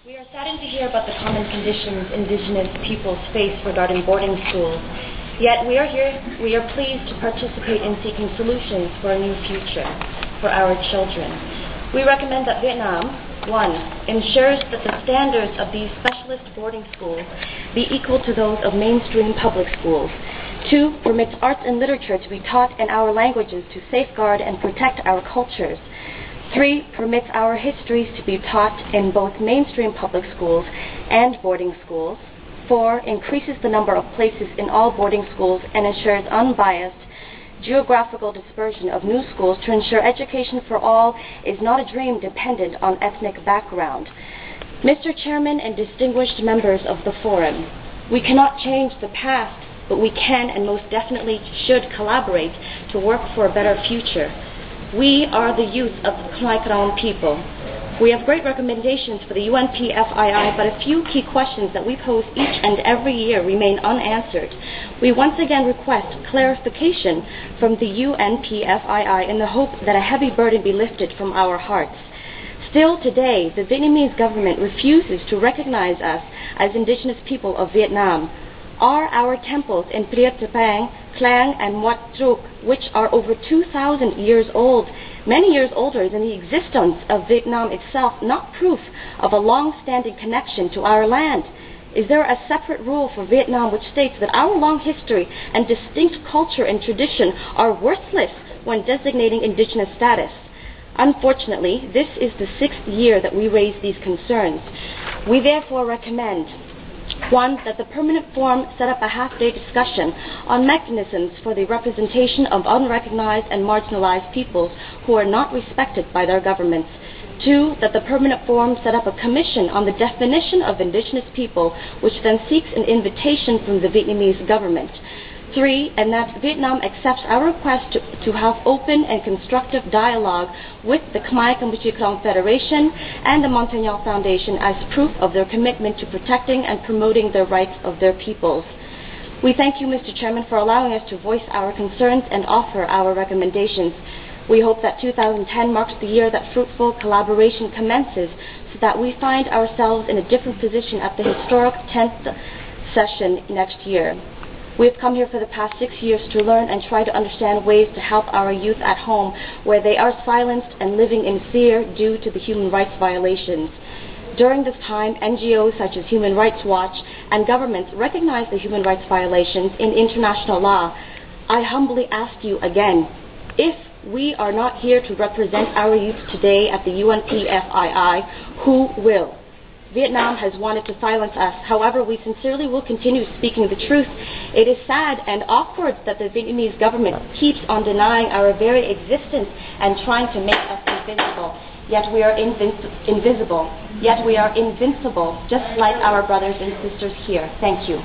We are saddened to hear about the common conditions Indigenous peoples face regarding boarding schools. Yet we are pleased to participate in seeking solutions for a new future for our children. We recommend that Vietnam, 1, ensures that the standards of these specialist boarding schools be equal to those of mainstream public schools. 2, permits arts and literature to be taught in our languages to safeguard and protect our cultures. 3, permits our histories to be taught in both mainstream public schools and boarding schools. 4, increases the number of places in all boarding schools and ensures unbiased geographical dispersion of new schools to ensure education for all is not a dream dependent on ethnic background. Mr. Chairman and distinguished members of the forum, we cannot change the past, but we can and most definitely should collaborate to work for a better future. We are the youth of the Khmer Krom people. We have great recommendations for the UNPFII, but a few key questions that we pose each and every year remain unanswered. We once again request clarification from the UNPFII in the hope that a heavy burden be lifted from our hearts. Still today, the Vietnamese government refuses to recognize us as indigenous people of Vietnam. Are our temples in Priet Trapang, Klang, and Wat Truk, which are over 2,000 years old, many years older than the existence of Vietnam itself, not proof of a long-standing connection to our land? Is there a separate rule for Vietnam which states that our long history and distinct culture and tradition are worthless when designating indigenous status? Unfortunately, this is the 6th year that we raise these concerns. We therefore recommend 1, that the permanent forum set up a half-day discussion on mechanisms for the representation of unrecognized and marginalized peoples who are not respected by their governments. 2, that the permanent forum set up a commission on the definition of indigenous people, which then seeks an invitation from the Vietnamese government. 3, and that Vietnam accepts our request to have open and constructive dialogue with the Khmer Kampuchea Krom Federation and the Montgnard Foundation as proof of their commitment to protecting and promoting the rights of their peoples. We thank you, Mr. Chairman, for allowing us to voice our concerns and offer our recommendations. We hope that 2010 marks the year that fruitful collaboration commences so that we find ourselves in a different position at the historic 10th session next year. We have come here for the past 6 years to learn and try to understand ways to help our youth at home where they are silenced and living in fear due to the human rights violations. During this time, NGOs such as Human Rights Watch and governments recognize the human rights violations in international law. I humbly ask you again, if we are not here to represent our youth today at the UNPFII, who will? Vietnam has wanted to silence us. However, we sincerely will continue speaking the truth. It is sad and awkward that the Vietnamese government keeps on denying our very existence and trying to make us invincible. Yet we are invisible. Yet we are invincible, just like our brothers and sisters here. Thank you.